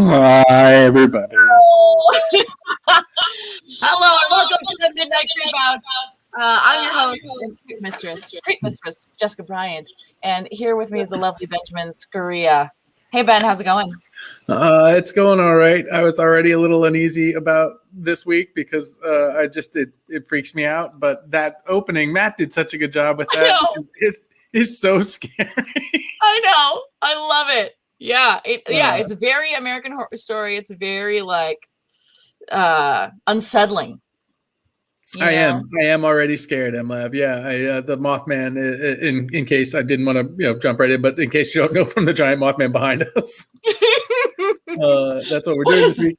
Hi, everybody. Hello and welcome to the Midnight Creepout. I'm your host and treat mistress, Jessica Bryant, and here with me is the lovely Benjamin Scurria. Hey Ben, how's it going? It's going all right. I was already a little uneasy about this week because it freaks me out. But that opening, Matt did such a good job with that. It is so scary. I know. I love it. Yeah, it's a very American Horror Story. It's very like unsettling. I am already scared, Mlav. Yeah, the Mothman. In case I didn't want to, jump right in, but in case you don't know, from the giant Mothman behind us, that's what we're doing this week.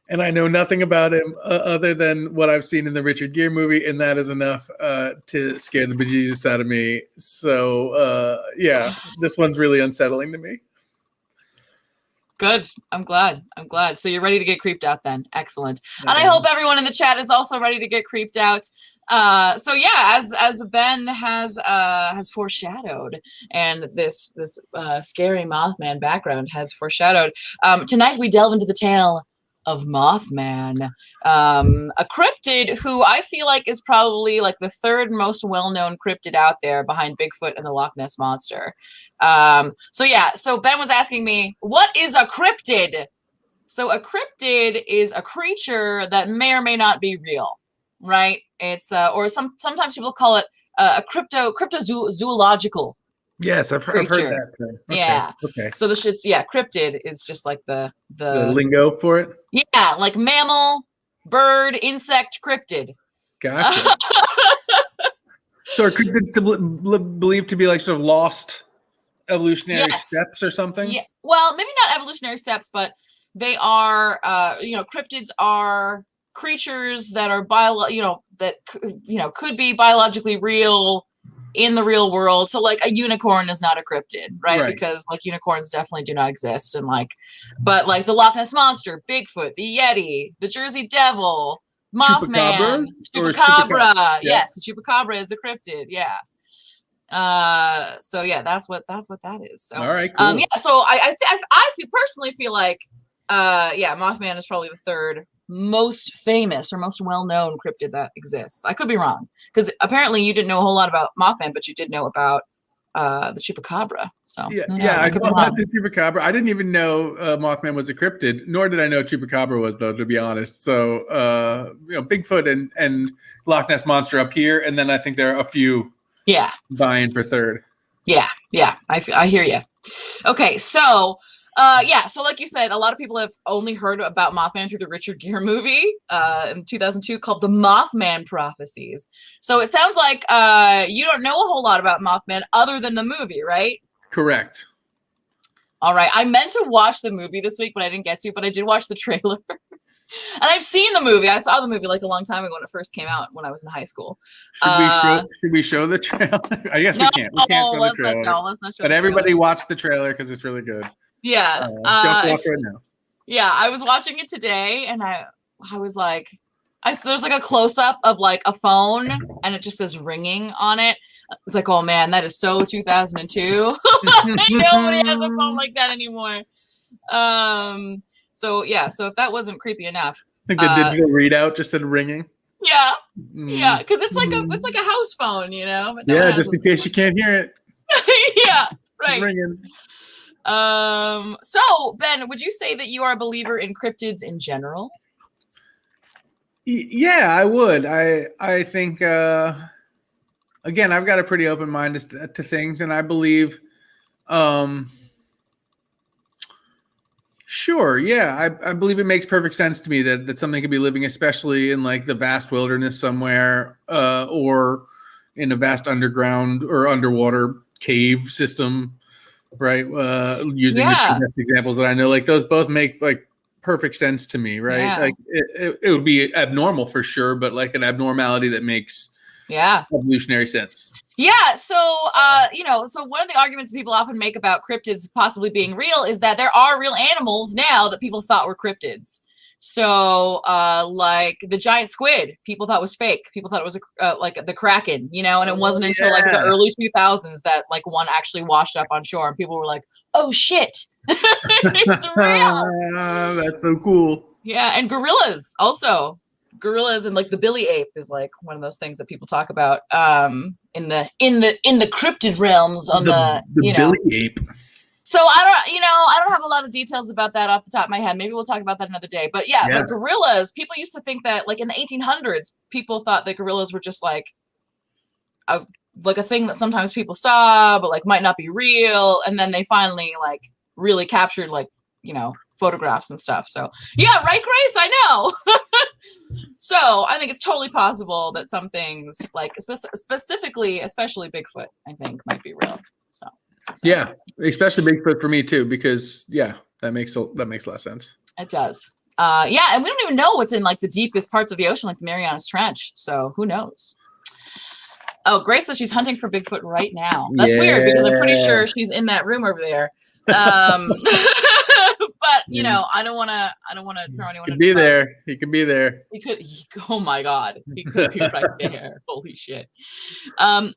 And I know nothing about him other than what I've seen in the Richard Gere movie, and that is enough to scare the bejesus out of me. So this one's really unsettling to me. Good. I'm glad. So you're ready to get creeped out then. Excellent. And I hope everyone in the chat is also ready to get creeped out. So yeah, as Ben has foreshadowed, and this scary Mothman background has foreshadowed, tonight we delve into the tale of Mothman, a cryptid who I feel like is probably like the third most well-known cryptid out there behind Bigfoot and the Loch Ness Monster. So Ben was asking me, what is a cryptid? So a cryptid is a creature that may or may not be real, right? It's sometimes people call it a cryptozoological. Yes, I've heard that. Okay. Yeah. Okay. So cryptid is just like the lingo for it. Yeah, like mammal, bird, insect, cryptid. Gotcha. So are cryptids believed to be like sort of lost evolutionary steps or something? Yeah. Well, maybe not evolutionary steps, but they are. Cryptids are creatures that are could be biologically real in the real world. So like a unicorn is not a cryptid, right? Because like unicorns definitely do not exist. And but the Loch Ness Monster, Bigfoot, the Yeti, the Jersey Devil, Mothman, Chupacabra. Yes, the Chupacabra is a cryptid. Yeah. So yeah, that's what that is. So all right, cool. So I personally feel like Mothman is probably the third most famous or most well-known cryptid that exists. I could be wrong, because apparently you didn't know a whole lot about Mothman, but you did know about the Chupacabra. So I know about the Chupacabra. I didn't even know Mothman was a cryptid, nor did I know Chupacabra was, though, to be honest. So Bigfoot and Loch Ness Monster up here, and then I think there are a few vying for third. Yeah, I hear you. Okay, so so like you said, a lot of people have only heard about Mothman through the Richard Gere movie in 2002 called The Mothman Prophecies. So it sounds like you don't know a whole lot about Mothman other than the movie, right? Correct. All right. I meant to watch the movie this week, but I didn't get to, but I did watch the trailer. And I've seen the movie. I saw the movie like a long time ago when it first came out when I was in high school. Should we show the trailer? I guess we can't. We can't show the trailer. Let's not show but everybody watch the trailer because it's really good. Yeah. Don't watch right now. Yeah, I was watching it today, and I was like, there's like a close up of like a phone, and it just says ringing on it. It's like, oh man, that is so 2002. Nobody has a phone like that anymore. So if that wasn't creepy enough, I think the digital readout just said ringing. Yeah, yeah, because it's like a house phone, But no just in case you can't hear it. Yeah, right. It's ringing. So Ben, would you say that you are a believer in cryptids in general? Yeah, I would. I think again, I've got a pretty open mind to things, and I believe sure, yeah, I believe it makes perfect sense to me that something could be living, especially in like the vast wilderness somewhere, or in a vast underground or underwater cave system. Right. Using the two best examples that I know, like those both make like perfect sense to me. Right. Yeah. Like it would be abnormal for sure, but like an abnormality that makes evolutionary sense. Yeah. So, so one of the arguments people often make about cryptids possibly being real is that there are real animals now that people thought were cryptids. So, like the giant squid, people thought was fake. People thought it was like the Kraken, you know, and it wasn't until like the early 2000s that like one actually washed up on shore, and people were like, "Oh shit, it's real!" That's so cool. Yeah, and gorillas also. Gorillas and like the billy ape is like one of those things that people talk about in the cryptid realms on the you know. Billy ape. So I don't have a lot of details about that off the top of my head. Maybe we'll talk about that another day. But yeah, but gorillas, people used to think that like in the 1800s, people thought that gorillas were just like a thing that sometimes people saw, but like might not be real. And then they finally like really captured like, you know, photographs and stuff. So yeah, right, Grace? I know. So I think it's totally possible that some things like specifically, especially Bigfoot, I think might be real. So. Yeah, especially Bigfoot for me too, because that makes a lot of sense. It does. Yeah, and we don't even know what's in like the deepest parts of the ocean, like the Marianas Trench. So who knows? Oh, Grace says she's hunting for Bigfoot right now. That's weird because I'm pretty sure she's in that room over there. But you know, I don't want to throw anyone. He could be there. He could be there. Oh my God, he could be right there. Holy shit.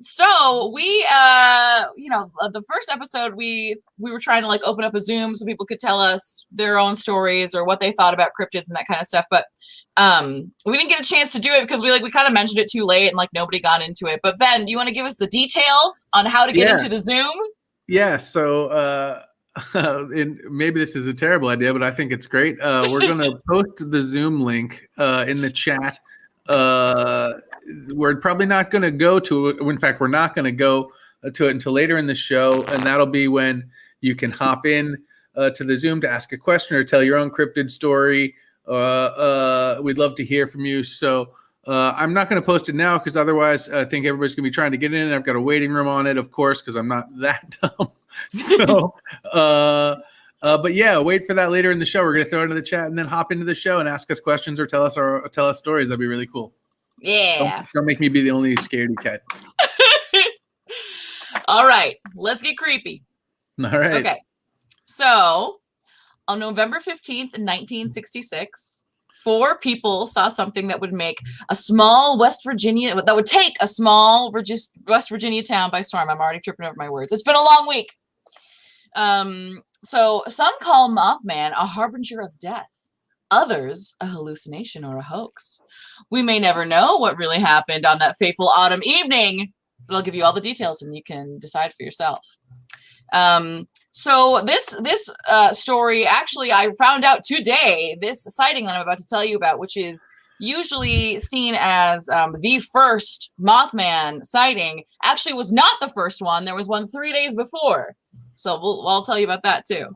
So we, you know, the first episode we were trying to like open up a Zoom so people could tell us their own stories or what they thought about cryptids and that kind of stuff. But we didn't get a chance to do it because we kind of mentioned it too late and like nobody got into it. But Ben, do you want to give us the details on how to get into the Zoom? Yeah. So, and maybe this is a terrible idea, but I think it's great. We're going to post the Zoom link in the chat. We're probably not going to go to it. In fact, we're not going to go to it until later in the show, and that'll be when you can hop in to the Zoom to ask a question or tell your own cryptid story. We'd love to hear from you. So I'm not going to post it now because otherwise I think everybody's going to be trying to get in. I've got a waiting room on it, of course, because I'm not that dumb. So, but yeah, wait for that later in the show. We're going to throw it into the chat and then hop into the show and ask us questions or tell us stories. That'd be really cool. Yeah. Don't make me be the only scaredy cat. All right, let's get creepy. All right. Okay. So on November 15th, 1966, 4 people saw something that would make a small West Virginia town by storm. I'm already tripping over my words. It's been a long week. So some call Mothman a harbinger of death. Others a hallucination or a hoax. We may never know what really happened on that fateful autumn evening, but I'll give you all the details and you can decide for yourself. So this story, actually, I found out today, this sighting that I'm about to tell you about, which is usually seen as the first Mothman sighting, actually was not the first one. There was one 3 days before. So I'll tell you about that too.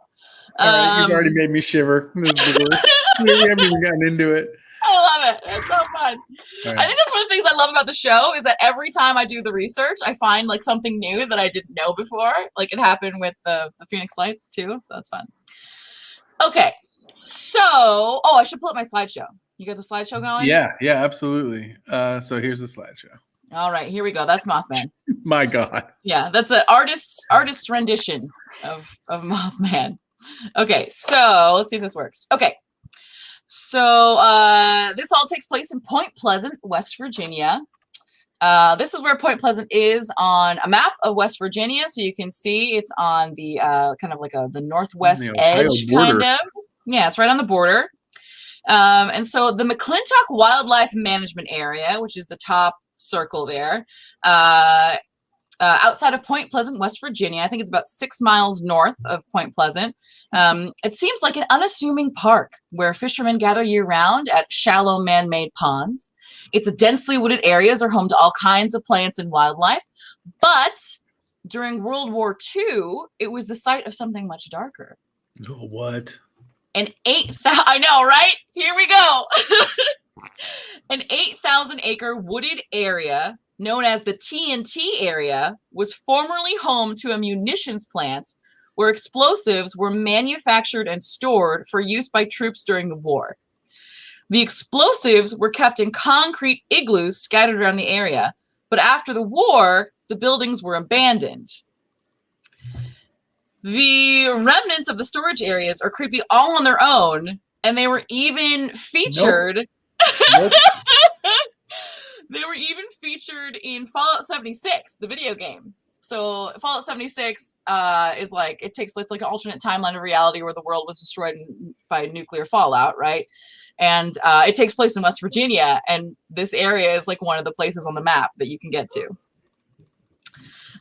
You've already made me shiver. This is the worst. We haven't even gotten into it. I love it. It's so fun. Right. I think that's one of the things I love about the show is that every time I do the research, I find like something new that I didn't know before. Like it happened with the Phoenix Lights too. So that's fun. Okay. So, I should pull up my slideshow. You got the slideshow going? Yeah, absolutely. So here's the slideshow. All right, here we go. That's Mothman. My God. Yeah, that's an artist's rendition of Mothman. Okay, so let's see if this works. Okay. So this all takes place in Point Pleasant, West Virginia. This is where Point Pleasant is on a map of West Virginia. So you can see it's on the kind of like the northwest edge, kind of. Yeah, it's right on the border. And so the Mcclintock Wildlife Management Area, which is the top circle there, outside of Point Pleasant, West Virginia. I think it's about 6 miles north of Point Pleasant. It seems like an unassuming park where fishermen gather year-round at shallow man-made ponds. Its densely wooded areas are home to all kinds of plants and wildlife. But during World War II, it was the site of something much darker. Oh, what? I know, right? Here we go. An 8,000-acre wooded area known as the TNT area was formerly home to a munitions plant where explosives were manufactured and stored for use by troops during the war. The explosives were kept in concrete igloos scattered around the area, but after the war, the buildings were abandoned. The remnants of the storage areas are creepy all on their own, And they were even featured. Nope. They were even featured in Fallout 76, the video game. So Fallout 76 is like, it's like an alternate timeline of reality where the world was destroyed by nuclear fallout, right? And it takes place in West Virginia, and this area is like one of the places on the map that you can get to.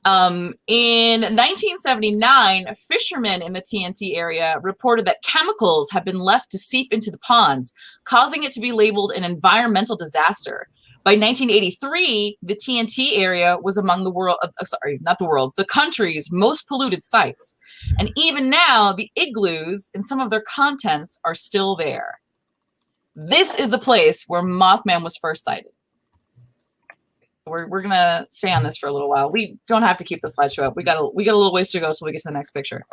In 1979, fishermen in the TNT area reported that chemicals had been left to seep into the ponds, causing it to be labeled an environmental disaster. By 1983, the TNT area was among the country's most polluted sites. And even now, the igloos and some of their contents are still there. This is the place where Mothman was first sighted. We're gonna stay on this for a little while. We don't have to keep the slideshow up. We got a little ways to go till we get to the next picture.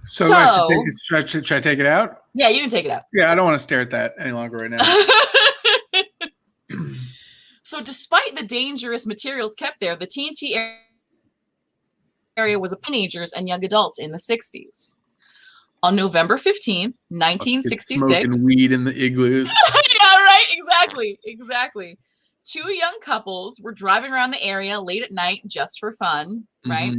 So should I take it out? Yeah, you can take it out. Yeah, I don't want to stare at that any longer right now. So despite the dangerous materials kept there, the TNT area was of teenagers and young adults in the 60s. On November 15th, 1966. Smoking weed in the igloos. Yeah, right? Exactly. Two young couples were driving around the area late at night just for fun, right?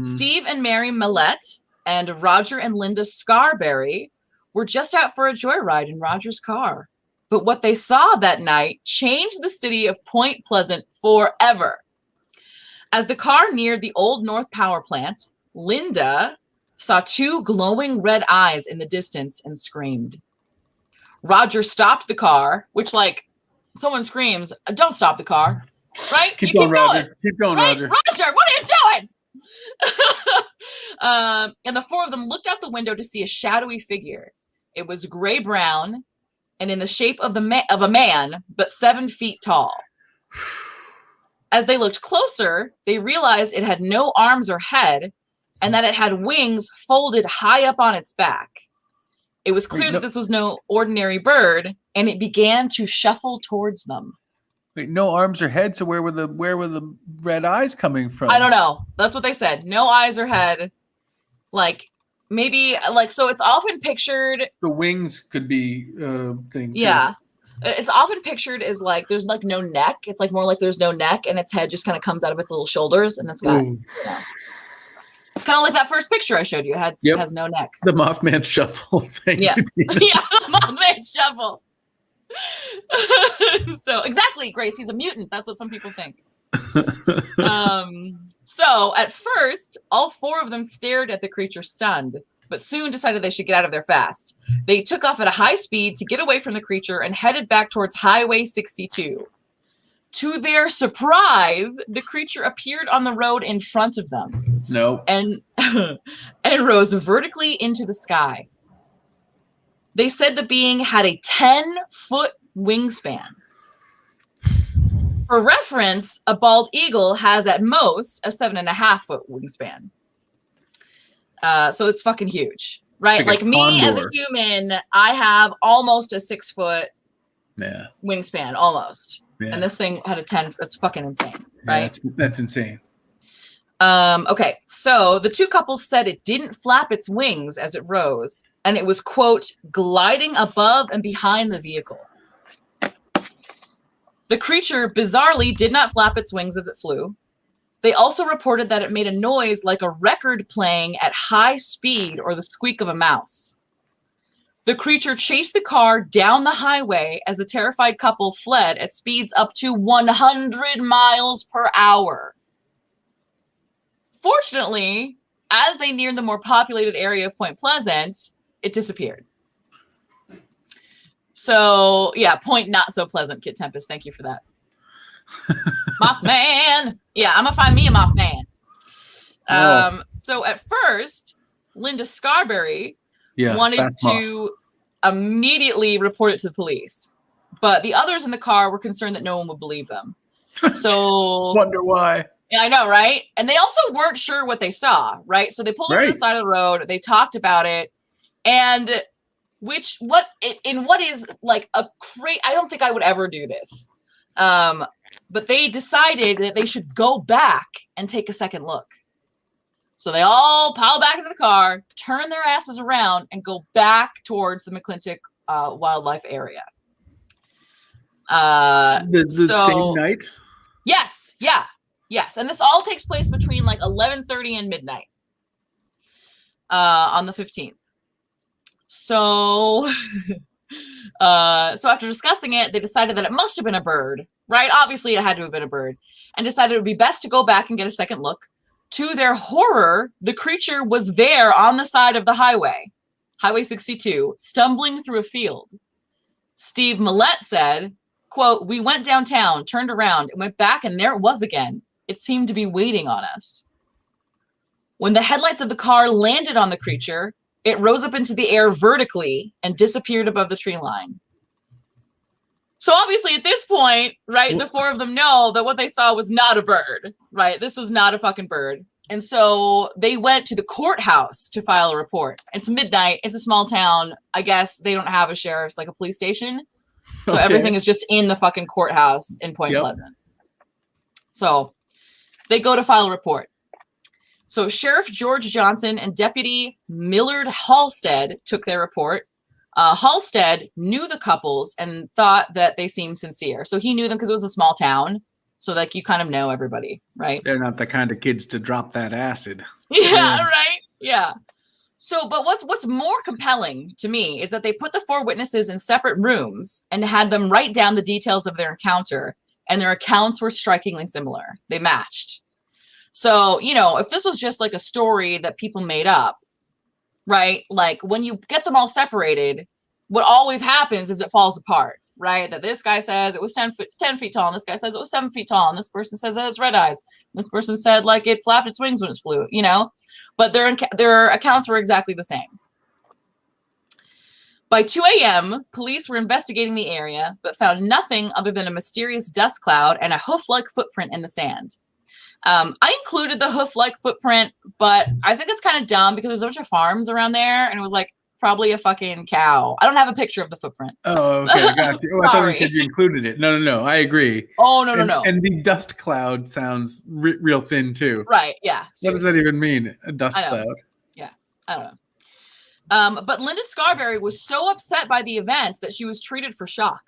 Steve and Mary Millette and Roger and Linda Scarberry were just out for a joyride in Roger's car. But what they saw that night changed the city of Point Pleasant forever. As the car neared the old North Power Plant, Linda saw two glowing red eyes in the distance and screamed. Roger stopped the car, which, like, someone screams, don't stop the car, right? Keep going, Roger. Keep going, right? Roger. Roger, what are you doing? And the four of them looked out the window to see a shadowy figure. It was gray-brown and in the shape of a man, but 7 feet tall. As they looked closer, they realized it had no arms or head, and that it had wings folded high up on its back. It was clear that this was no ordinary bird, and it began to shuffle towards them. Wait, no arms or head, so where were the red eyes coming from? I don't know. That's what they said. No eyes or head. Like, maybe, like, so it's often pictured... The wings could be things. Yeah. It's often pictured as, like, there's, like, no neck. It's, like, more like there's no neck, and its head just kind of comes out of its little shoulders, and it's got, kind of like that first picture I showed you. It has no neck. The Mothman Shuffle thing. Yeah. Yeah, the Mothman Shuffle. So, exactly, Grace. He's a mutant. That's what some people think. So, at first, all four of them stared at the creature stunned, but soon decided they should get out of there fast. They took off at a high speed to get away from the creature and headed back towards Highway 62. To their surprise, the creature appeared on the road in front of them. No. And rose vertically into the sky. They said the being had a 10-foot wingspan. For reference, a bald eagle has at most a 7.5-foot wingspan. So it's fucking huge, right? Like me as a human, I have almost a 6-foot wingspan, almost. Yeah. And this thing had a 10. That's fucking insane, right? Yeah, that's insane. Okay, so the two couples said it didn't flap its wings as it rose, and it was, quote, gliding above and behind the vehicle. The creature bizarrely did not flap its wings as it flew. They also reported that it made a noise like a record playing at high speed or the squeak of a mouse. The creature chased the car down the highway as the terrified couple fled at speeds up to 100 miles per hour. Fortunately, as they neared the more populated area of Point Pleasant, it disappeared. So, yeah, Point Not So Pleasant, Kit Tempest. Thank you for that. Mothman! Yeah, I'm going to find me a Mothman. So at first, Linda Scarberry wanted to immediately report it to the police. But the others in the car were concerned that no one would believe them. So wonder why. Yeah, I know, right? And they also weren't sure what they saw, right? So they pulled over to the side of the road. They talked about it. And what is like a crazy, I don't think I would ever do this. But they decided that they should go back and take a second look. So they all pile back into the car, turn their asses around, and go back towards the Mcclintock wildlife area. The same night? Yes. Yeah. Yes. And this all takes place between like 11:30 and midnight on the 15th. So, so after discussing it, they decided that it must have been a bird, right? Obviously, it had to have been a bird, and decided it would be best to go back and get a second look. To their horror, the creature was there on the side of the highway, Highway 62, stumbling through a field. Steve Millett said, quote, "We went downtown, turned around, and went back, and there it was again. It seemed to be waiting on us. When the headlights of the car landed on the creature, it rose up into the air vertically and disappeared above the tree line." So obviously at this point, right, the four of them know that what they saw was not a bird, right? This was not a fucking bird. And so they went to the courthouse to file a report. It's midnight. It's a small town. I guess they don't have a sheriff's, like a police station. So everything is just in the fucking courthouse in Point Pleasant. So they go to file a report. So Sheriff George Johnson and Deputy Millard Halstead took their report. Halstead knew the couples and thought that they seemed sincere. So he knew them because it was a small town. So like you kind of know everybody, right? They're not the kind of kids to drop that acid. Yeah, right? Yeah. So, but what's more compelling to me is that they put the four witnesses in separate rooms and had them write down the details of their encounter, and their accounts were strikingly similar. They matched. So, you know, if this was just like a story that people made up, right? Like when you get them all separated, what always happens is it falls apart, right? That this guy says it was 10 feet tall, and this guy says it was 7 feet tall, and this person says it has red eyes. This person said like it flapped its wings when it flew, you know? But their accounts were exactly the same. By 2 a.m., police were investigating the area, but found nothing other than a mysterious dust cloud and a hoof-like footprint in the sand. I included the hoof-like footprint, but I think it's kind of dumb because there's a bunch of farms around there, and it was like probably a fucking cow. I don't have a picture of the footprint. Oh, okay, got you. Oh, I thought you said you included it. No, I agree. Oh, no. And the dust cloud sounds real thin too. Right, yeah. Seriously. What does that even mean, a dust cloud? Yeah, I don't know. But Linda Scarberry was so upset by the event that she was treated for shock.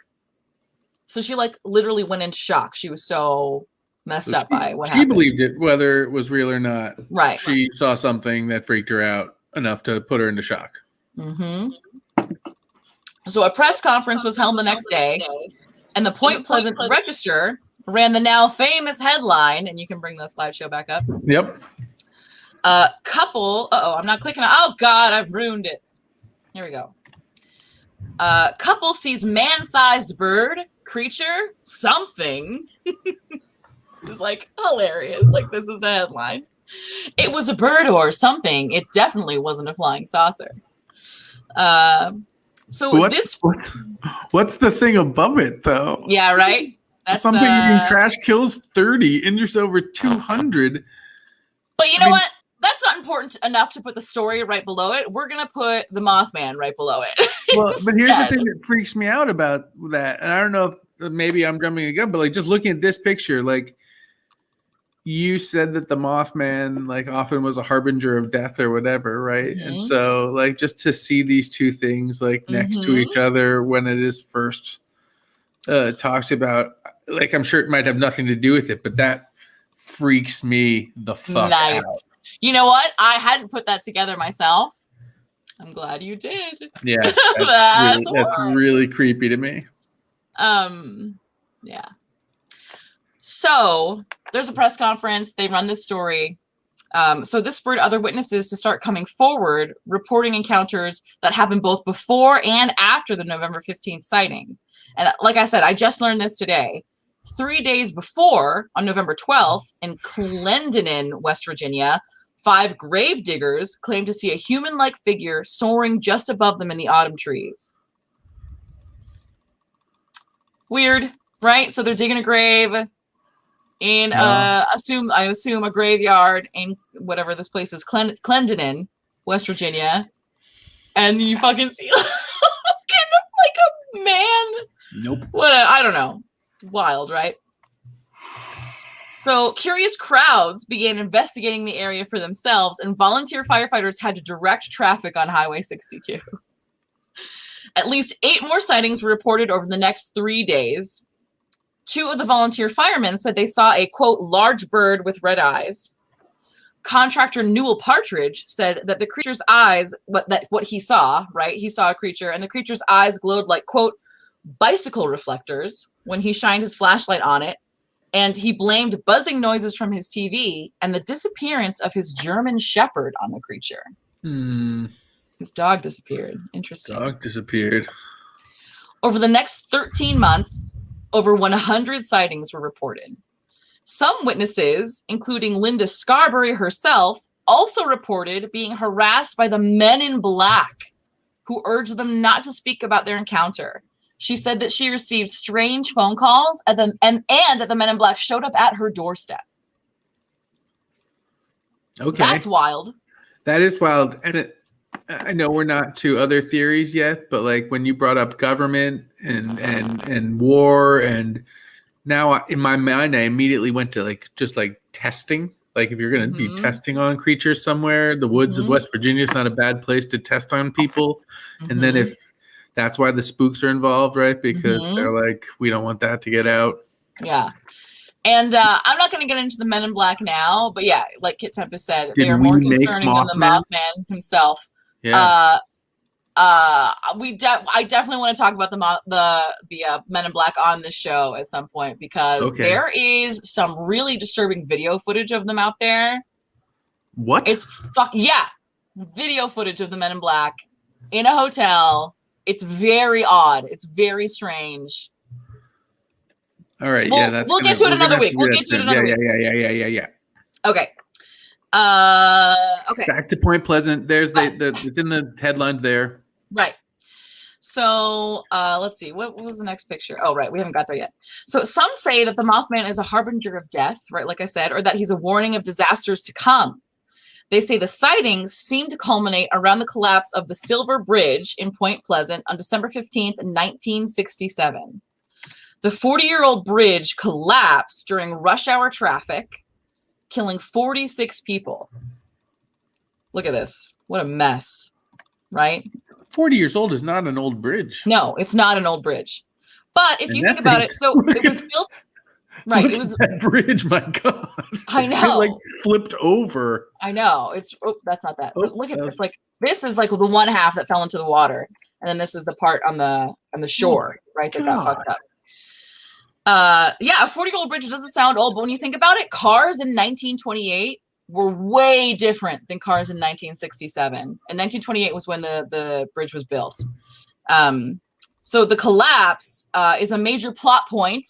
So she like literally went into shock. She was so messed up by what happened. She believed it, whether it was real or not. Right. She saw something that freaked her out enough to put her into shock. Mm-hmm. So a press conference was held the next day, and the Point Pleasant Register ran the now famous headline, and you can bring the slideshow back up. Yep. Couple, I'm not clicking. Oh God, I've ruined it. Here we go. Couple sees man-sized bird, creature, something. It's like hilarious. Like this is the headline. It was a bird or something. It definitely wasn't a flying saucer. So what's the thing above it though? Yeah, right. That's something you can crash kills 30, injures over 200. But you know what? That's not important enough to put the story right below it. We're gonna put the Mothman right below it. Well, but here's the thing that freaks me out about that, and I don't know if maybe I'm jumping a gun, but like just looking at this picture, like. You said that the Mothman like often was a harbinger of death or whatever, right? Mm-hmm. And so like just to see these two things like next to each other when it is first talks about, like I'm sure it might have nothing to do with it, but that freaks me the fuck out. You know what? I hadn't put that together myself. I'm glad you did. Yeah, that's really creepy to me. Yeah. So there's a press conference. They run this story. So this spurred other witnesses to start coming forward, reporting encounters that happened both before and after the November 15th sighting. And like I said, I just learned this today. 3 days before, on November 12th, in Clendenin, West Virginia, 5 grave diggers claimed to see a human-like figure soaring just above them in the autumn trees. Weird, right? So they're digging a grave. In I assume a graveyard in whatever this place is, Clendenin, West Virginia, and you fucking see like a man. Nope. I don't know. Wild, right? So curious crowds began investigating the area for themselves, and volunteer firefighters had to direct traffic on Highway 62. At least 8 more sightings were reported over the next 3 days. 2 of the volunteer firemen said they saw a, quote, large bird with red eyes. Contractor Newell Partridge said that the creature's eyes, what he saw, right? He saw a creature, and the creature's eyes glowed like, quote, bicycle reflectors when he shined his flashlight on it. And he blamed buzzing noises from his TV and the disappearance of his German Shepherd on the creature. His dog disappeared. Interesting. Dog disappeared. Over the next 13 months, over 100 sightings were reported. Some witnesses, including Linda Scarberry herself, also reported being harassed by the men in black, who urged them not to speak about their encounter. She said that she received strange phone calls and that the men in black showed up at her doorstep. Okay. That's wild. That is wild. And I know we're not to other theories yet, but like when you brought up government and war, and now in my mind, I immediately went to like just like testing. Like if you're going to be testing on creatures somewhere, the woods of West Virginia is not a bad place to test on people. And then if that's why the spooks are involved, right? Because they're like, we don't want that to get out. Yeah. And I'm not going to get into the Men in Black now, but yeah, like Kit Tempest said, they are more concerning than the Mothman himself. Yeah. I definitely want to talk about the Men in Black on this show at some point, because there is some really disturbing video footage of them out there. What? It's video footage of the Men in Black in a hotel. It's very odd. It's very strange. All right. We'll get to it another week. We'll get to it another week. Yeah. Okay. Okay. Back to Point Pleasant. There's it's in the headlines there. Right. So let's see. What was the next picture? Oh, right. We haven't got there yet. So some say that the Mothman is a harbinger of death, right? Like I said, or that he's a warning of disasters to come. They say the sightings seem to culminate around the collapse of the Silver Bridge in Point Pleasant on December 15th, 1967. The 40-year-old bridge collapsed during rush hour traffic, killing 46 people. Look at this. What a mess, right? 40 years old is not an old bridge. No, it's not an old bridge. But if you think about it, so it was built... Right, it was that bridge. My God, I know. It like flipped over. I know. It's that's not that. But look at this. Like this is like the one half that fell into the water, and then this is the part on the shore, right? That got fucked up. A 40-year-old bridge doesn't sound old, but when you think about it, cars in 1928 were way different than cars in 1967. And 1928 was when the bridge was built. So the collapse is a major plot point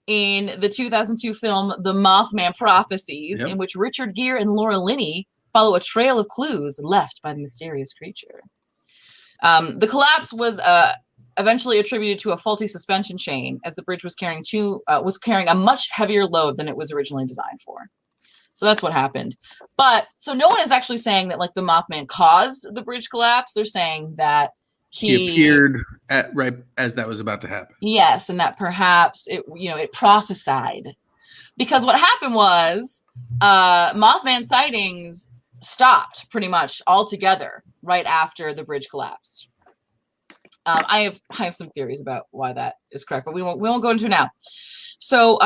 in the 2002 film The Mothman Prophecies, in which Richard Gere and Laura Linney follow a trail of clues left by the mysterious creature. The collapse was eventually attributed to a faulty suspension chain, as the bridge was carrying a much heavier load than it was originally designed for. So that's what happened. But so no one is actually saying that like the Mothman caused the bridge collapse. They're saying that he appeared right as that was about to happen. Yes, and that perhaps it prophesied. Because what happened was Mothman sightings stopped pretty much altogether right after the bridge collapsed. I have some theories about why that is correct, but we won't go into it now. So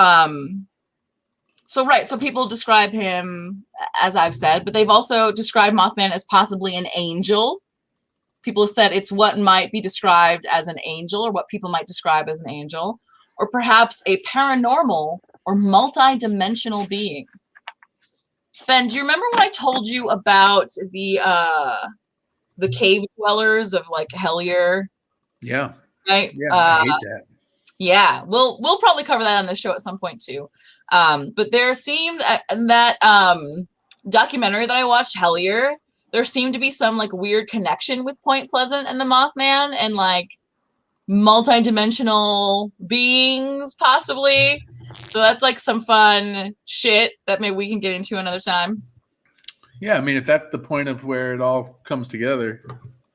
people describe him, as I've said, but they've also described Mothman as possibly an angel. People have said it's what might be described as an angel, or what people might describe as an angel, or perhaps a paranormal or multi-dimensional being. Ben, do you remember when I told you about the cave dwellers of like Hellier? Yeah. Right? Yeah, I hate that. Yeah, we'll probably cover that on the show at some point too. But there seemed that documentary that I watched, Hellier, there seemed to be some like weird connection with Point Pleasant and the Mothman and like multi-dimensional beings possibly. So that's like some fun shit that maybe we can get into another time. Yeah, I mean, if that's the point of where it all comes together.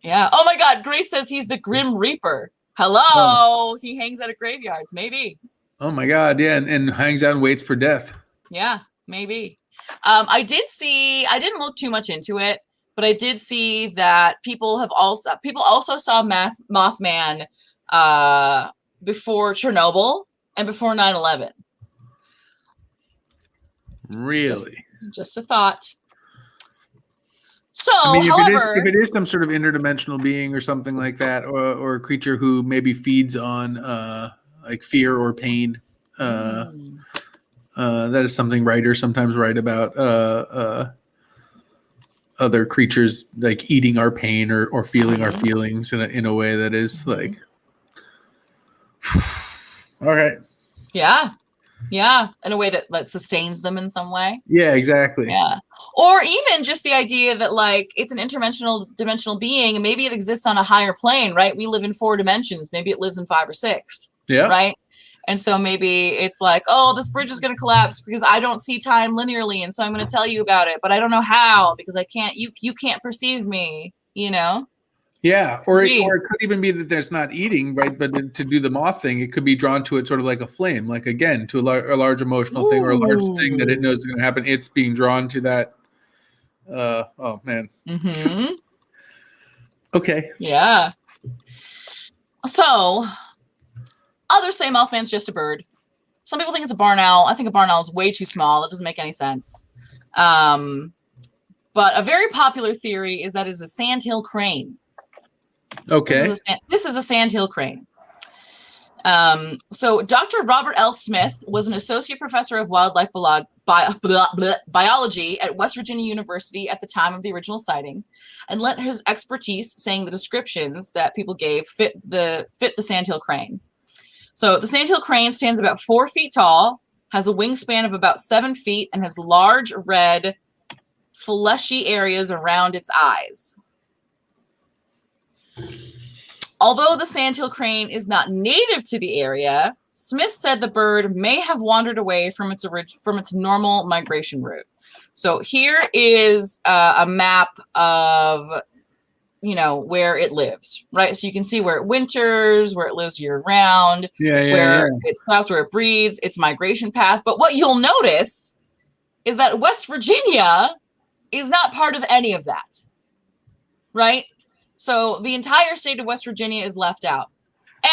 Yeah. Oh my God, Grace says he's the Grim Reaper. Hello. He hangs out at graveyards, maybe. Oh my God, yeah, and hangs out and waits for death. Yeah, maybe. I didn't look too much into it, but I did see that people also saw Mothman before Chernobyl and before 9/11. Really? Just a thought. So, I mean, however, if it is some sort of interdimensional being or something like that, or a creature who maybe feeds on like fear or pain, that is something writers sometimes write about other creatures like eating our pain or feeling our feelings in a way that is like, all right. Yeah, in a way that sustains them in some way. Yeah, exactly. Yeah. Or even just the idea that like it's an dimensional being and maybe it exists on a higher plane, right? We live in 4 dimensions. Maybe it lives in 5 or 6. Yeah. Right. And so maybe it's like, oh, this bridge is going to collapse because I don't see time linearly. And so I'm going to tell you about it, but I don't know how because you can't perceive me, you know? Yeah, or it could even be that there's not eating, right? But to do the moth thing, it could be drawn to it sort of like a flame, like again, to a large emotional thing or a large thing that it knows is going to happen. It's being drawn to that. Oh, man. Mm-hmm. Okay. Yeah. So, others say Mothman's just a bird. Some people think it's a barn owl. I think a barn owl is way too small. It doesn't make any sense. But a very popular theory is that it's a sandhill crane. Okay. This is a sandhill crane. So Dr. Robert L. Smith was an associate professor of wildlife biology at West Virginia University at the time of the original sighting, and lent his expertise saying the descriptions that people gave fit the sandhill crane. So the sandhill crane stands about 4 feet tall, has a wingspan of about 7 feet, and has large red fleshy areas around its eyes. Although the sandhill crane is not native to the area, Smith said the bird may have wandered away from its normal migration route. So here is a map of, where it lives, right? So you can see where it winters, where it lives year round, where it stops, where it breeds, its migration path. But what you'll notice is that West Virginia is not part of any of that, right? So the entire state of West Virginia is left out.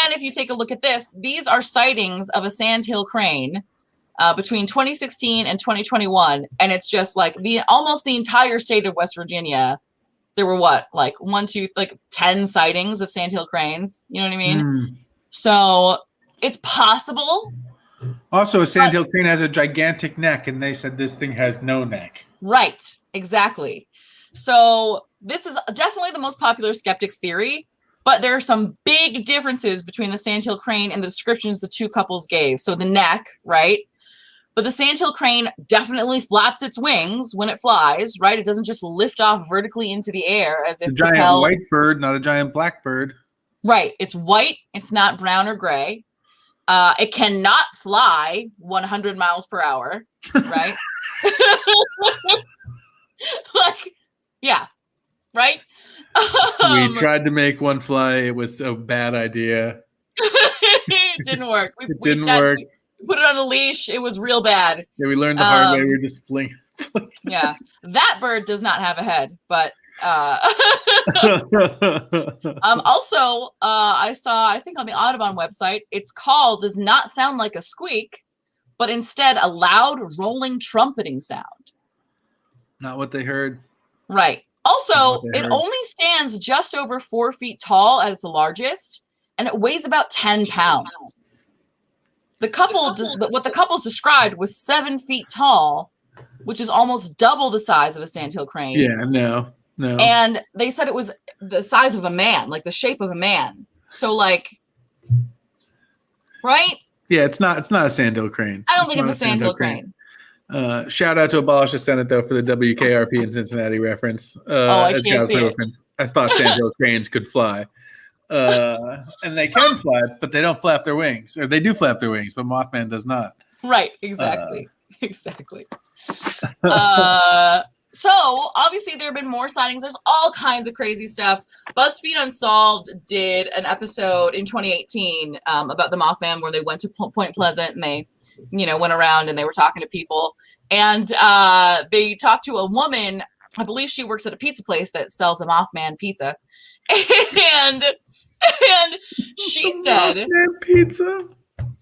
And if you take a look at this, these are sightings of a sandhill crane between 2016 and 2021. And it's just like almost the entire state of West Virginia. There were 10 sightings of sandhill cranes. You know what I mean? So it's possible. Also, a sandhill crane has a gigantic neck, and they said this thing has no neck. Right, exactly. So this is definitely the most popular skeptics theory, but there are some big differences between the sandhill crane and the descriptions the two couples gave. So the neck, right? But the sandhill crane definitely flaps its wings when it flies, right? It doesn't just lift off vertically into the air as if a giant white bird, not a giant black bird. Right. It's white. It's not brown or gray. It cannot fly 100 miles per hour, right? Yeah, right? We tried to make one fly. It was a bad idea. It didn't work. It didn't work. We put it on a leash. It was real bad. Yeah, we learned the hard way. We were just fling. Yeah, that bird does not have a head, but also I saw, I think on the Audubon website, its call does not sound like a squeak, but instead a loud rolling trumpeting sound. Not what they heard. Right. Also, it only stands just over 4 feet tall at its largest, and it weighs about 10 pounds. What the couples described was 7 feet tall, which is almost double the size of a sandhill crane. Yeah, no. And they said it was the size of a man, like the shape of a man. So, right? Yeah, it's not a sandhill crane. I don't think it's a sandhill crane. Shout out to Abolish the Senate, though, for the WKRP in Cincinnati reference. I can't see it. I thought sandhill cranes could fly. And they can fly, but they don't flap their wings. Or they do flap their wings, but Mothman does not. Right, exactly. Exactly. So, obviously, there have been more sightings. There's all kinds of crazy stuff. BuzzFeed Unsolved did an episode in 2018 about the Mothman where they went to Point Pleasant and they, went around and they were talking to people. And they talked to a woman. I believe she works at a pizza place that sells a Mothman pizza. And she said Mothman pizza.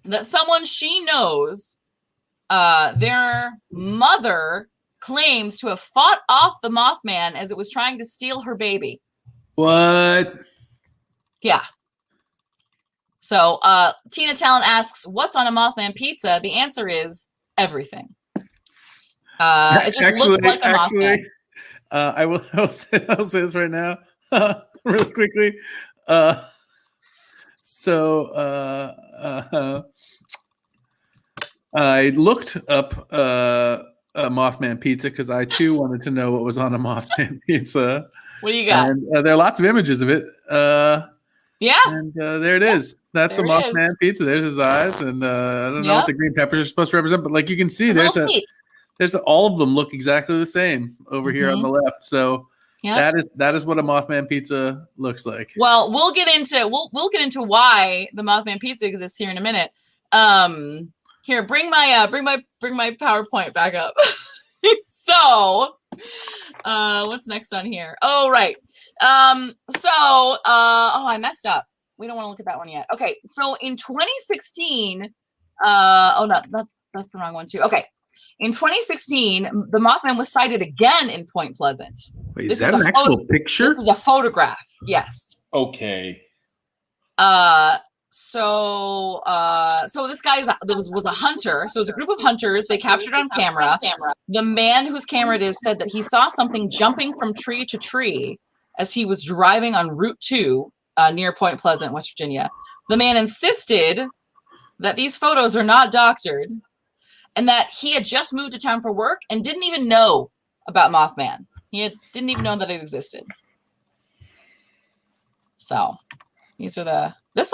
that someone she knows, their mother claims to have fought off the Mothman as it was trying to steal her baby. What? Yeah. So Tina Talent asks, what's on a Mothman pizza? The answer is everything. It just looks like a Mothman. I'll say this right now, really quickly. I looked up a Mothman pizza because I too wanted to know what was on a Mothman pizza. What do you got? And there are lots of images of it. Yeah. And there it is. That's a Mothman pizza. There's his eyes, and I don't know what the green peppers are supposed to represent, but like you can see, there's all of them look exactly the same over here on the left. So that is what a Mothman pizza looks like. Well, we'll get into why the Mothman pizza exists here in a minute. Here, bring my PowerPoint back up. So, what's next on here? Oh, right. I messed up. We don't want to look at that one yet. Okay, so in 2016, oh no, that's the wrong one too. Okay. In 2016, the Mothman was sighted again in Point Pleasant. Wait, is that an actual picture? This is a photograph. Yes. Okay. So this guy was a hunter. So it was a group of hunters. They captured on camera. The man whose camera it is said that he saw something jumping from tree to tree as he was driving on Route 2 near Point Pleasant, West Virginia. The man insisted that these photos are not doctored, and that he had just moved to town for work and didn't even know about Mothman. Didn't even know that it existed. So these are this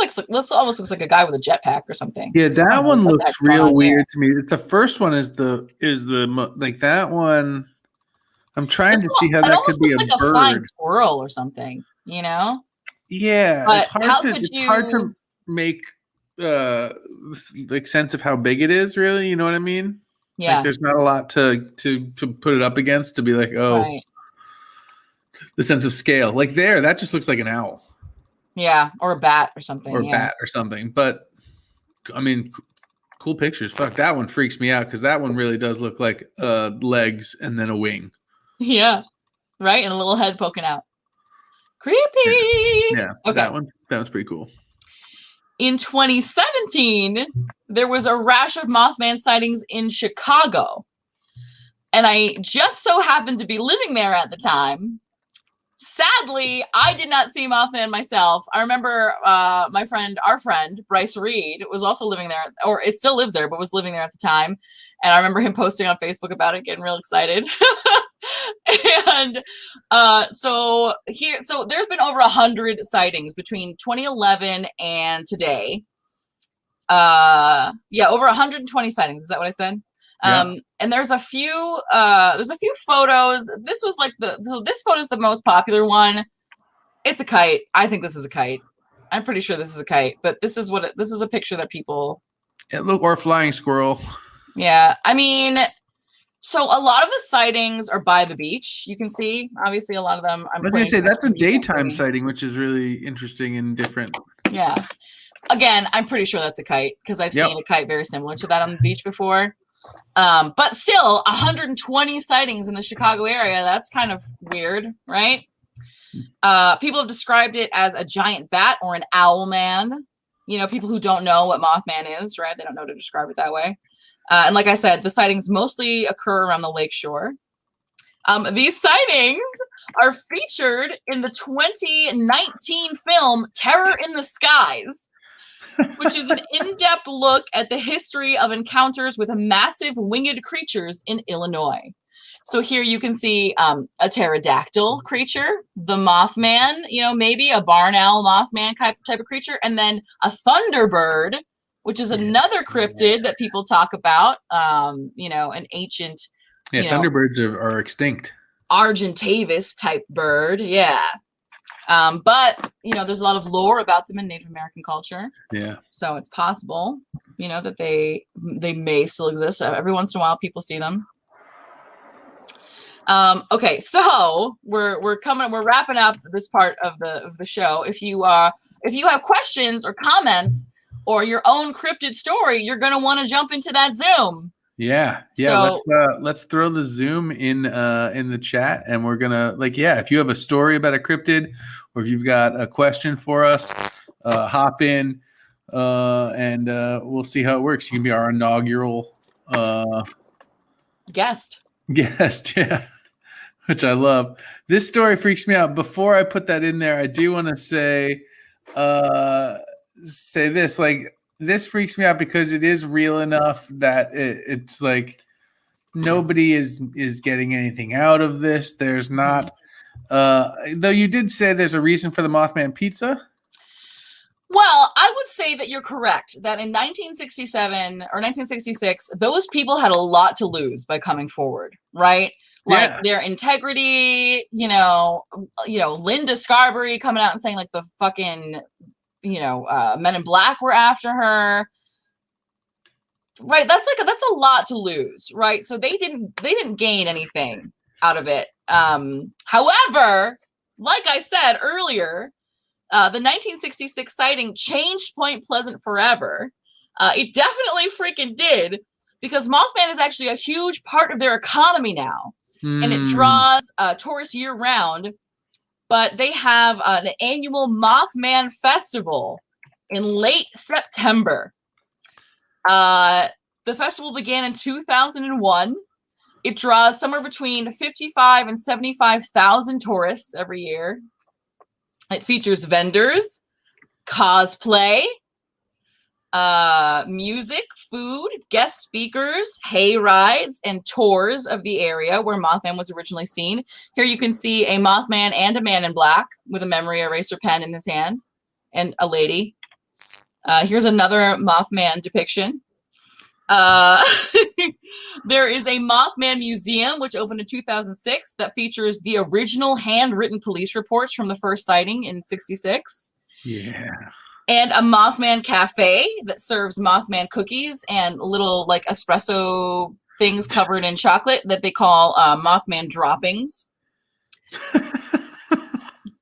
almost looks like a guy with a jetpack or something. Yeah, that one looks real weird to me. The first one is the like that one. I'm trying to see how that could be a bird. Flying squirrel or something, you know? Yeah, but it's hard to make like sense of how big it is, really. You know what I mean? Yeah. Like, there's not a lot to put it up against to be like, the sense of scale. Like that just looks like an owl. Yeah, or a bat or something. Or a bat or something. But I mean, cool pictures. Fuck, that one freaks me out because that one really does look like legs and then a wing. Yeah, right, and a little head poking out. Creepy. Yeah. Okay. That one's pretty cool. In 2017, there was a rash of Mothman sightings in Chicago. And I just so happened to be living there at the time. Sadly, I did not see Mothman myself. I remember our friend, Bryce Reed, was also living there, or it still lives there, but was living there at the time. And I remember him posting on Facebook about it, getting real excited. And so there's been over 100 sightings between 2011 and today. Over 120 sightings. Is that what I said? Yeah. And there's a few photos. This photo is the most popular one. It's a kite. I think this is a kite. I'm pretty sure this is a kite, but this is a picture that people. Or a flying squirrel. Yeah, I mean, so a lot of the sightings are by the beach. You can see, obviously, a lot of them. I was going to say that's a daytime sighting, which is really interesting and different. Yeah. Again, I'm pretty sure that's a kite because I've seen a kite very similar to that on the beach before. But still, 120 sightings in the Chicago area. That's kind of weird, right? People have described it as a giant bat or an owl man. You know, people who don't know what Mothman is, right? They don't know to describe it that way. And like I said, the sightings mostly occur around the lakeshore. These sightings are featured in the 2019 film Terror in the Skies, which is an in-depth look at the history of encounters with massive winged creatures in Illinois. So here you can see a pterodactyl creature, the Mothman, maybe a barn owl Mothman type of creature, and then a thunderbird, which is another cryptid that people talk about, an ancient... Yeah, thunderbirds are extinct. Argentavis type bird, yeah. But there's a lot of lore about them in Native American culture. Yeah. So it's possible, that they may still exist. Every once in a while, people see them. Okay, so we're wrapping up this part of the show. If you have questions or comments or your own cryptid story, you're gonna want to jump into that Zoom. Yeah. So, Let's throw the Zoom in the chat, and we're gonna if you have a story about a cryptid, or if you've got a question for us, hop in, and we'll see how it works. You can be our inaugural guest. Yeah, which I love. This story freaks me out. Before I put that in there, I do want to say this. Like, this freaks me out because it is real enough that it's like nobody is getting anything out of this. There's not, though you did say there's a reason for the Mothman pizza. Well, I would say that you're correct, that in 1967 or 1966, those people had a lot to lose by coming forward, right? Like their integrity, Linda Scarberry coming out and saying like the fucking, Men in Black were after her. Right, that's a lot to lose, right? So they didn't gain anything out of it. However, like I said earlier, the 1966 sighting changed Point Pleasant forever. It definitely freaking did, because Mothman is actually a huge part of their economy now, and it draws tourists year round. But they have an annual Mothman Festival in late September. The festival began in 2001. It draws somewhere between 55 and 75,000 tourists every year. It features vendors, cosplay, music, food, guest speakers, hay rides, and tours of the area where Mothman was originally seen. Here you can see a Mothman and a man in black with a memory eraser pen in his hand, and a lady. Here's another Mothman depiction. There is a Mothman Museum, which opened in 2006, that features the original handwritten police reports from the first sighting in 66. Yeah. And a Mothman Cafe that serves Mothman cookies and little like espresso things covered in chocolate that they call Mothman droppings.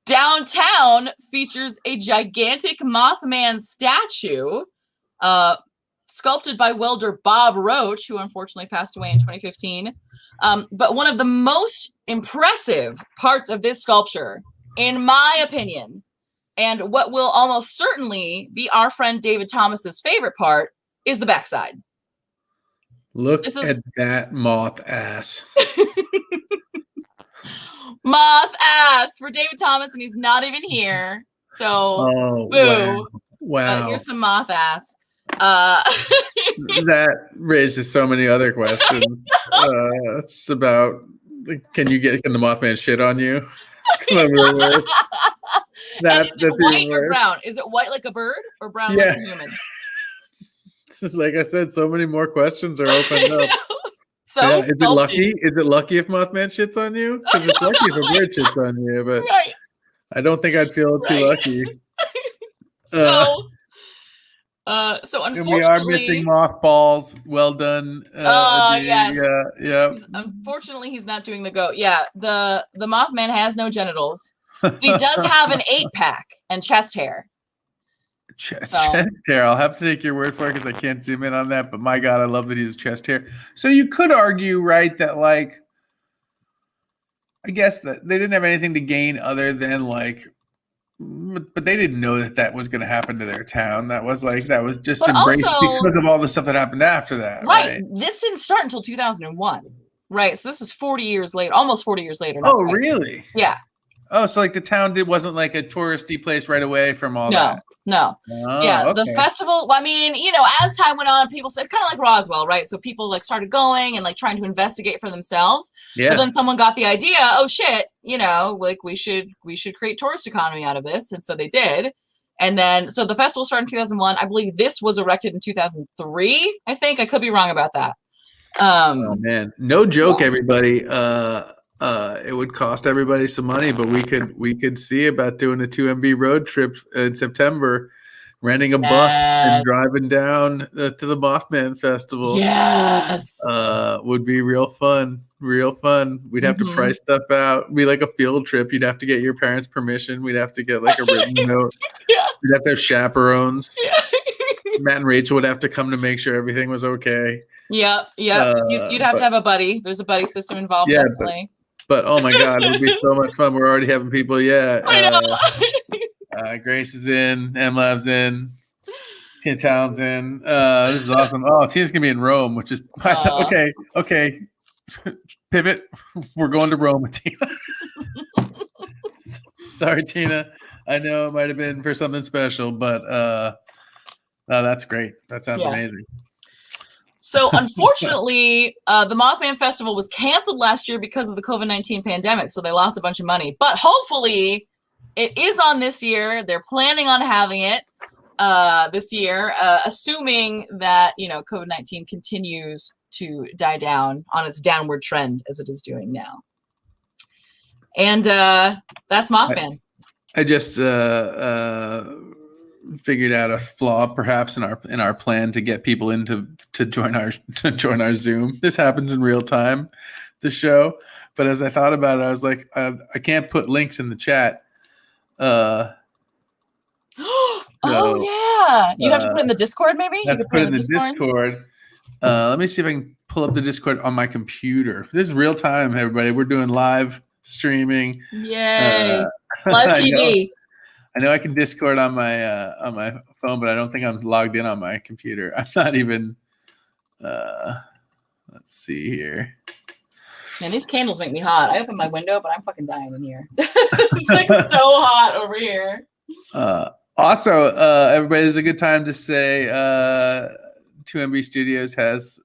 Downtown features a gigantic Mothman statue, sculpted by welder Bob Roach, who unfortunately passed away in 2015. But one of the most impressive parts of this sculpture, in my opinion, and what will almost certainly be our friend David Thomas's favorite part, is the backside. Look at that moth ass. Moth ass for David Thomas, and he's not even here. So, boo. Wow. Here's some moth ass. That raises so many other questions. It's about, can the Mothman shit on you? That's white or brown? Is it white like a bird or brown like a human? Like I said, so many more questions are opened up. Is it lucky? Is it lucky if Mothman shits on you? Because it's lucky if a bird shits on you, but I don't think I'd feel too lucky. So unfortunately, and we are missing mothballs. Well done. Yes. Yeah. Unfortunately, he's not doing the goat. Yeah, the Mothman has no genitals. He does have an 8-pack and chest hair. Chest hair. I'll have to take your word for it because I can't zoom in on that. But my God, I love that he has chest hair. So you could argue, right, that like, I guess that they didn't have anything to gain other than like, but they didn't know that was going to happen to their town. That was just embraced because of all the stuff that happened after that. Right. This didn't start until 2001. Right. So this was 40 years later, almost 40 years later. Oh, really? Yeah. Oh, so like the town wasn't like a touristy place right away from all that. No. Oh, The festival, I mean, as time went on, people said, kind of like Roswell, right? So people like started going and like trying to investigate for themselves. Yeah. But then someone got the idea, oh shit, like we should create tourist economy out of this. And so they did. And then, so the festival started in 2001. I believe this was erected in 2003. I think I could be wrong about that. Oh man, no joke, everybody. It would cost everybody some money, but we could see about doing a 2MB road trip in September renting a bus and driving down to the Mothman Festival. Yes. Would be real fun. We'd have to price stuff out. It'd be like a field trip. You'd have to get your parents' permission. We'd have to get like a written note. Yeah. We'd have to have chaperones. Yeah. Matt and Rachel would have to come to make sure everything was okay. Yep. You'd have to have a buddy. There's a buddy system involved, definitely. But oh my God, it would be so much fun. We're already having people. Yeah. I know. Grace is in. M-Lab's in. Tina Town's in. This is awesome. Oh, Tina's going to be in Rome, which is... Okay. Pivot. We're going to Rome with Tina. Sorry, Tina. I know it might have been for something special, but no, that's great. That sounds amazing. So unfortunately, the Mothman Festival was canceled last year because of the COVID-19 pandemic, so they lost a bunch of money. But hopefully it is on this year. They're planning on having it this year, assuming that, COVID-19 continues to die down on its downward trend as it is doing now. And that's Mothman. I just figured out a flaw perhaps in our plan to get people to join our Zoom. This happens in real time, the show. But as I thought about it, I was like, I can't put links in the chat. Oh yeah, you'd have to put it in the Discord, maybe. You have to put it in the Discord. Let me see if I can pull up the Discord on my computer. This is real time, everybody. We're doing live streaming. Yay! Live TV. I know I can Discord on my phone, but I don't think I'm logged in on my computer. I'm not even. Let's see here. Man, these candles make me hot. I open my window, but I'm fucking dying in here. It's like so hot over here. Also, everybody, this is a good time to say 2MB Studios has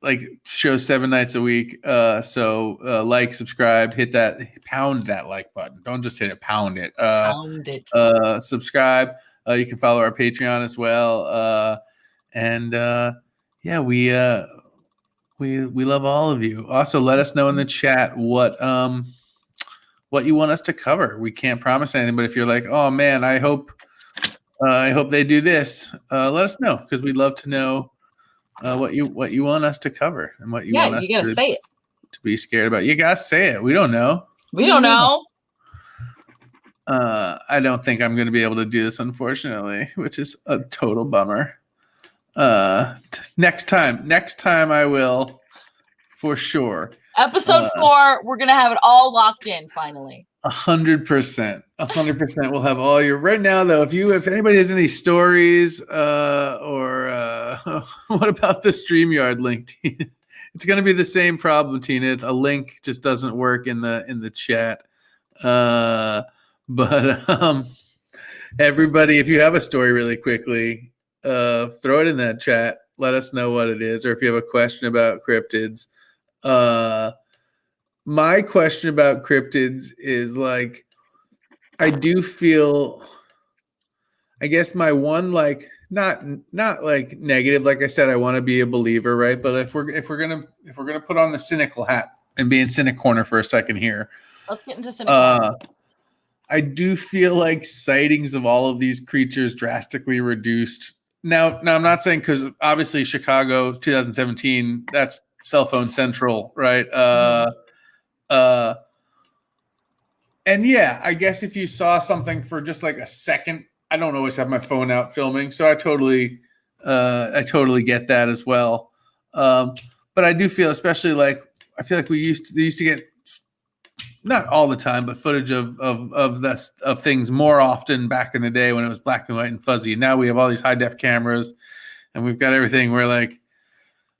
like shows 7 nights a week. So like, subscribe, pound that like button. Don't just hit it, pound it. Pound it. Subscribe. You can follow our Patreon as well. We love all of you. Also, let us know in the chat what you want us to cover. We can't promise anything, but if you're like, oh man, I hope they do this, let us know, because we'd love to know what you want us to cover and what you want us you gotta say it. To be scared about. You gotta say it. We don't know. We don't know. I don't think I'm going to be able to do this, unfortunately, which is a total bummer. Next time I will, for sure. Episode 4, we're gonna have it all locked in finally. 100%. We'll have all your. Right now, though, if anybody has any stories, or what about the StreamYard link? It's going to be the same problem, Tina. It's a link just doesn't work in the chat. But everybody, if you have a story really quickly, throw it in that chat. Let us know what it is, or if you have a question about cryptids. My question about cryptids is, like, I do feel, I guess my one, like, not like negative, like I said, I want to be a believer, right? But if we're gonna put on the cynical hat and be in cynic corner for a second here, let's get into cynical. I do feel like sightings of all of these creatures drastically reduced. Now I'm not saying, because obviously Chicago 2017, that's cell phone central, right? And yeah, I guess if you saw something for just like a second, I don't always have my phone out filming, so I totally get that as well. But I do feel, especially like, I feel like they used to get, not all the time, but footage of things more often back in the day when it was black and white and fuzzy. Now we have all these high def cameras, and we've got everything where, like,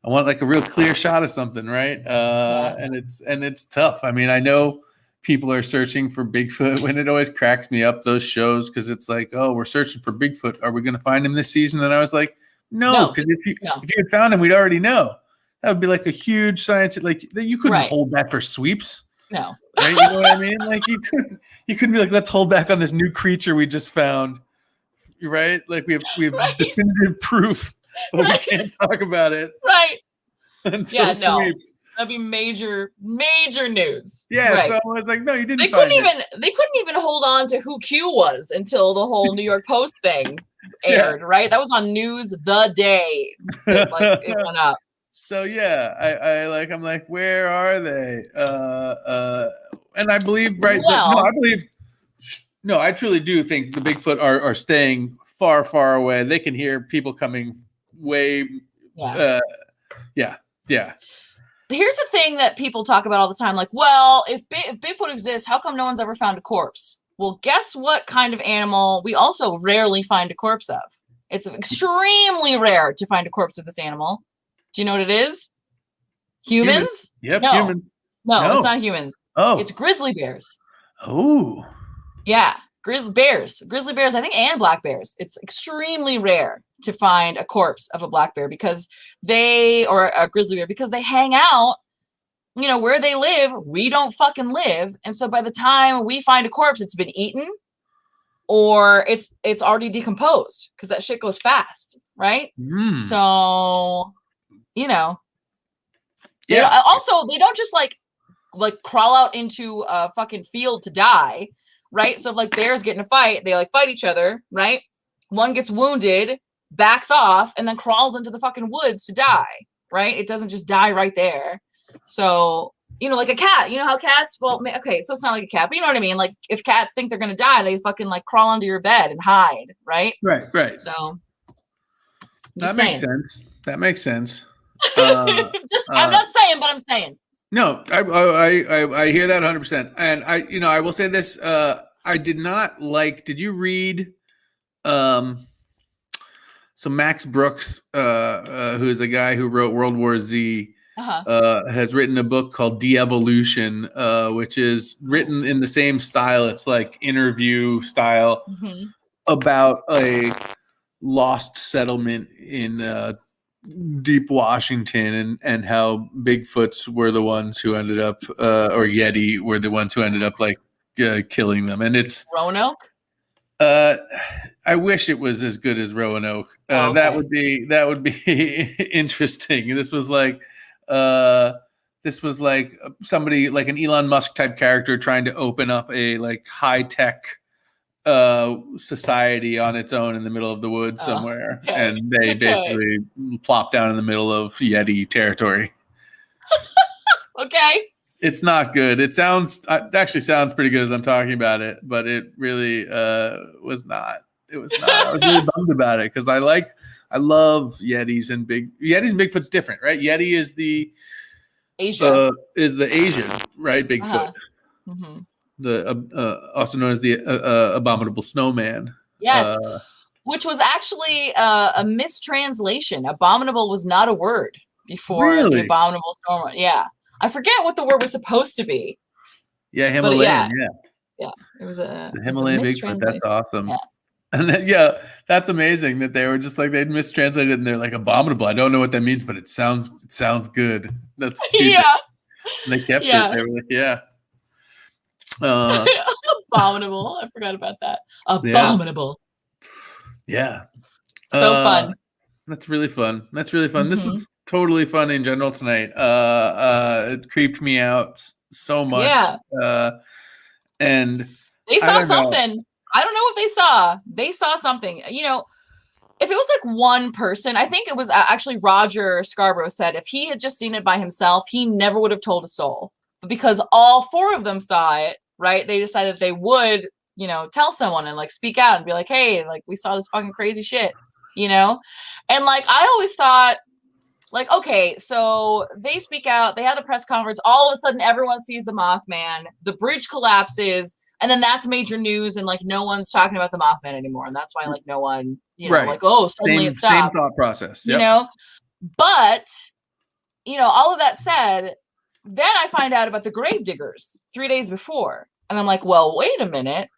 I want like a real clear shot of something, right? And it's tough. I mean, I know people are searching for Bigfoot, when it always cracks me up, those shows, because it's like, oh, we're searching for Bigfoot. Are we going to find him this season? And I was like, no, because if you had found him, we'd already know. That would be like a huge scientific, like, you couldn't hold that for sweeps. No. Right? You know what I mean? Like, you couldn't be like, let's hold back on this new creature we just found. Right? Like, we have definitive proof, but we can't talk about it. Right. Until sweeps. That'd be major news. Yeah, right. so I was like, no, you didn't. They couldn't even hold on to who Q was until the whole New York Post thing aired, right? That was on news the day that, it went up. So yeah, I'm like, where are they? And I believe, right? I truly do think the Bigfoot are staying far, far away. They can hear people coming way. Yeah. Here's the thing that people talk about all the time. Like, well, if Bigfoot exists, how come no one's ever found a corpse? Well, guess what kind of animal we also rarely find a corpse of? It's extremely rare to find a corpse of this animal. Do you know what it is? Humans? Yep, no. Humans. No, it's not humans. Oh. It's grizzly bears. Oh. Yeah, grizzly bears, I think, and black bears. It's extremely rare to find a corpse of a black bear or a grizzly bear because they hang out, where they live. We don't fucking live. And so by the time we find a corpse, it's been eaten or it's already decomposed because that shit goes fast, right? So, they don't just like crawl out into a fucking field to die. Right. So if bears get in a fight, they fight each other. Right. One gets wounded, backs off, and then crawls into the fucking woods to die. Right. It doesn't just die right there. So, like a cat, how cats, okay, so it's not like a cat, but you know what I mean? Like if cats think they're going to die, they fucking crawl under your bed and hide. Right. Right. So that makes sense. I'm not saying, but I'm saying. No, I hear that 100%. And I will say this, I did not did you read, so Max Brooks, who is a guy who wrote World War Z, has written a book called De-Evolution, which is written in the same style. It's like interview style about a lost settlement in, deep Washington and how Bigfoots were the ones who ended up or Yeti were the ones who ended up killing them. And it's Roanoke. I wish it was as good as Roanoke. Okay. That would be interesting. This was somebody like an Elon Musk type character trying to open up a high tech society on its own in the middle of the woods somewhere. Okay. And they basically plop down in the middle of Yeti territory. Okay. It's not good. It actually sounds pretty good as I'm talking about it, but it really was not. It was not. I was really bummed about it because I love Yetis and Bigfoot's different, right? Yeti is the Asian, right? Bigfoot. Also known as the abominable snowman. Yes, which was actually a mistranslation. Abominable was not a word before the abominable snowman. Yeah, I forget what the word was supposed to be. Yeah, Himalayan. Yeah, it was the Himalayan Bigfoot. That's awesome. Yeah. And then, that's amazing that they were just they'd mistranslated it and they're abominable. I don't know what that means, but it sounds good. That's yeah. And they kept it. They were abominable. I forgot about that. Abominable. Yeah. So fun. That's really fun. This was totally fun in general tonight. It creeped me out so much. Yeah. And they saw something. I don't know what they saw. They saw something. If it was one person, I think it was actually Roger Scarborough said if he had just seen it by himself, he never would have told a soul. But because all four of them saw it, right, they decided they would, tell someone and speak out and be like, hey, we saw this fucking crazy shit, And I always thought, okay, so they speak out, they have the press conference, all of a sudden everyone sees the Mothman, the bridge collapses, and then that's major news, and no one's talking about the Mothman anymore, and that's why no one, suddenly it stopped. Same thought process, But all of that said, then I find out about the grave diggers 3 days before, and I'm like, well, wait a minute,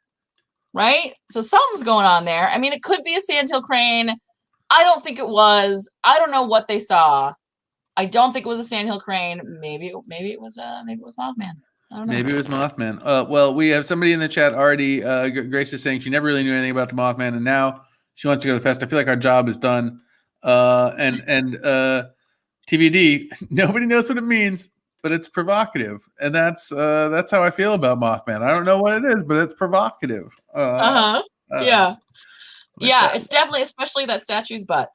right? So something's going on there. I mean, it could be a sandhill crane. I don't think it was. I don't know what they saw. I don't think it was a sandhill crane. Maybe it was Mothman. I don't know. Maybe it was Mothman. Well, we have somebody in the chat already. Grace is saying she never really knew anything about the Mothman, and now she wants to go to the fest. I feel like our job is done. And TBD, nobody knows what it means, but it's provocative, and that's how I feel about Mothman. I don't know what it is, but it's provocative. Yeah. It's definitely, especially that statue's butt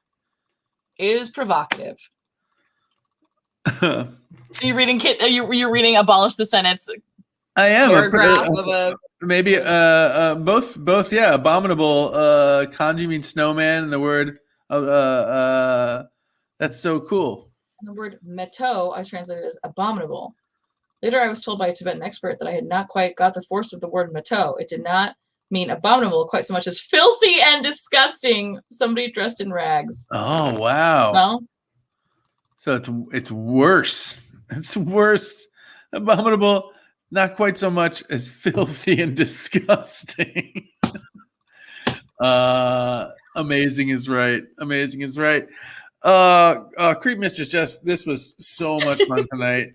is provocative. You're reading you're reading Abolish the Senate's I am paragraph of a maybe both yeah. Abominable kanji means snowman, and the word that's so cool. The word meto I translated as abominable. Later I was told by a Tibetan expert that I had not quite got the force of the word meto. It did not mean abominable quite so much as filthy and disgusting. Somebody dressed in rags. Oh wow. No? So it's worse. It's worse. Abominable, not quite so much as filthy and disgusting. Amazing is right. Amazing is right. Creep Mistress Jess, this was so much fun tonight.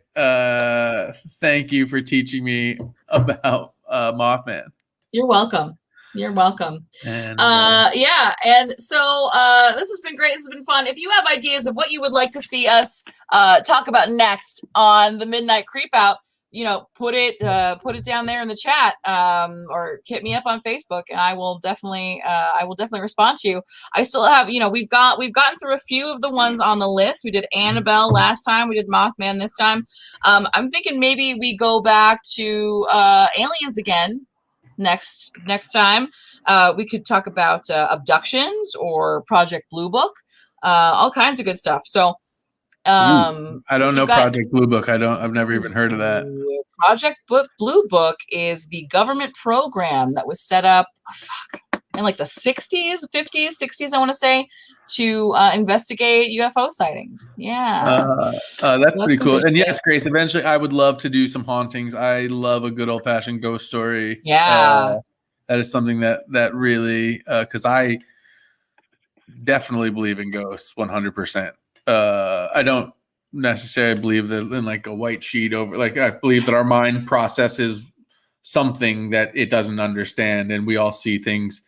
Thank you for teaching me about Mothman. You're welcome. You're welcome. And and so this has been great. This has been fun. If you have ideas of what you would like to see us talk about next on the Midnight Creepout, put it down there in the chat, or hit me up on Facebook, and I will definitely respond to you. I still have, we've gotten through a few of the ones on the list. We did Annabelle last time. We did Mothman this time. I'm thinking maybe we go back to aliens again next time. We could talk about abductions or Project Blue Book, all kinds of good stuff. So I don't know Project Blue Book. I've never even heard of that. Project Blue Book is the government program that was set up in like the 60s, 50s, 60s, I want to say, to investigate UFO sightings. Yeah. That's pretty cool. And yes, Grace, eventually I would love to do some hauntings. I love a good old-fashioned ghost story. Yeah. That is something that really, because I definitely believe in ghosts 100%. I don't necessarily believe that in like a white sheet over, like I believe that our mind processes something that it doesn't understand, and we all see things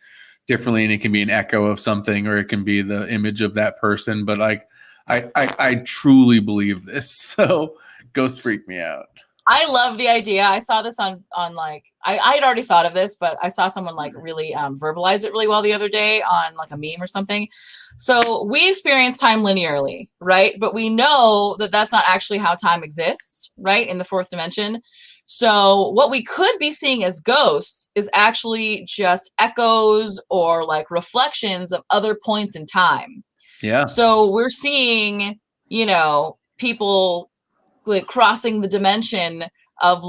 differently, and it can be an echo of something, or it can be the image of that person. But like, I truly believe this. So ghosts freak me out. I love the idea. I saw this on like, I had already thought of this, but I saw someone like really verbalize it really well the other day on like a meme or something. So we experience time linearly, right? But we know that that's not actually how time exists, right? In the fourth dimension. So what we could be seeing as ghosts is actually just echoes or like reflections of other points in time. Yeah. So we're seeing, people like crossing the dimension of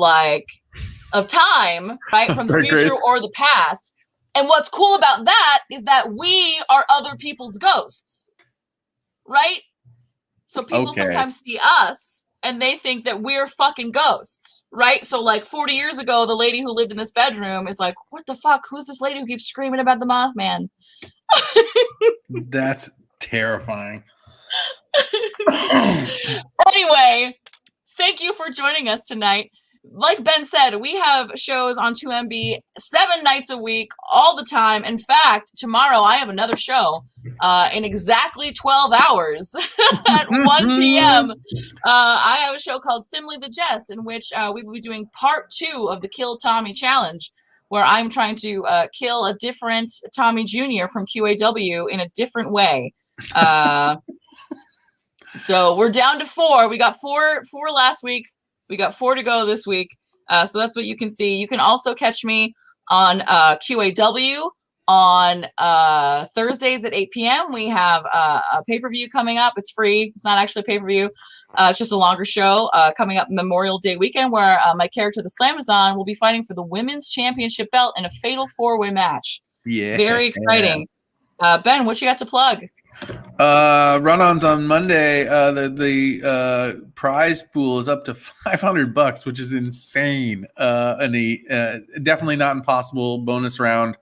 time, right? From the future or the past. And what's cool about that is that we are other people's ghosts, right? So people sometimes see us and they think that we're fucking ghosts, right? So like 40 years ago, the lady who lived in this bedroom is like, what the fuck? Who's this lady who keeps screaming about the Mothman? That's terrifying. Anyway, thank you for joining us tonight. Like Ben said, we have shows on 2MB 7 nights a week, all the time. In fact, tomorrow I have another show in exactly 12 hours at 1 p.m. I have a show called Simply the Jess, in which we will be doing part 2 of the Kill Tommy Challenge, where I'm trying to kill a different Tommy Jr. from QAW in a different way. So we're down to 4. We got 4 last week. We got 4 to go this week. So that's what you can see. You can also catch me on QAW on Thursdays at 8 p.m. We have a pay-per-view coming up. It's free. It's not actually a pay-per-view. It's just a longer show coming up Memorial Day weekend, where my character, the Slamazon, will be fighting for the women's championship belt in a fatal 4-way match. Yeah. Very exciting. Ben, what you got to plug? Run-ons on Monday. The prize pool is up to $500, which is insane. And the definitely not impossible bonus round.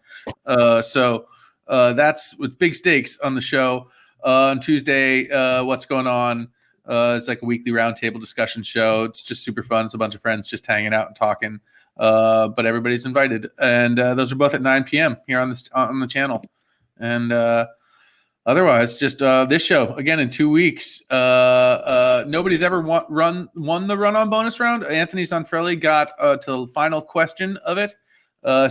So it's big stakes on the show. On Tuesday, what's going on? It's like a weekly roundtable discussion show. It's just super fun. It's a bunch of friends just hanging out and talking. But everybody's invited, and those are both at 9 p.m. here on the channel. And Otherwise, just this show again in 2 weeks. Nobody's ever won the run-on bonus round. Anthony Sanfrelli got to the final question of it,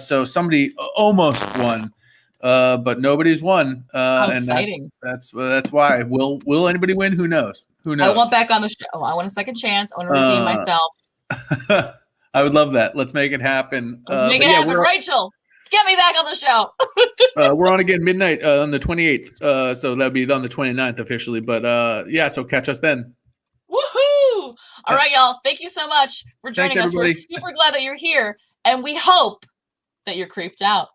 so somebody almost won, but nobody's won. And exciting! That's why. Will anybody win? Who knows? Who knows? I want back on the show. I want a second chance. I want to redeem myself. I would love that. Let's make it happen. Let's make it happen, Rachel. Get me back on the show. We're on again midnight on the 28th. So that'll be on the 29th officially. But yeah, so catch us then. Woohoo! All right, y'all. Thank you so much for joining us. We're super glad that you're here. And we hope that you're creeped out.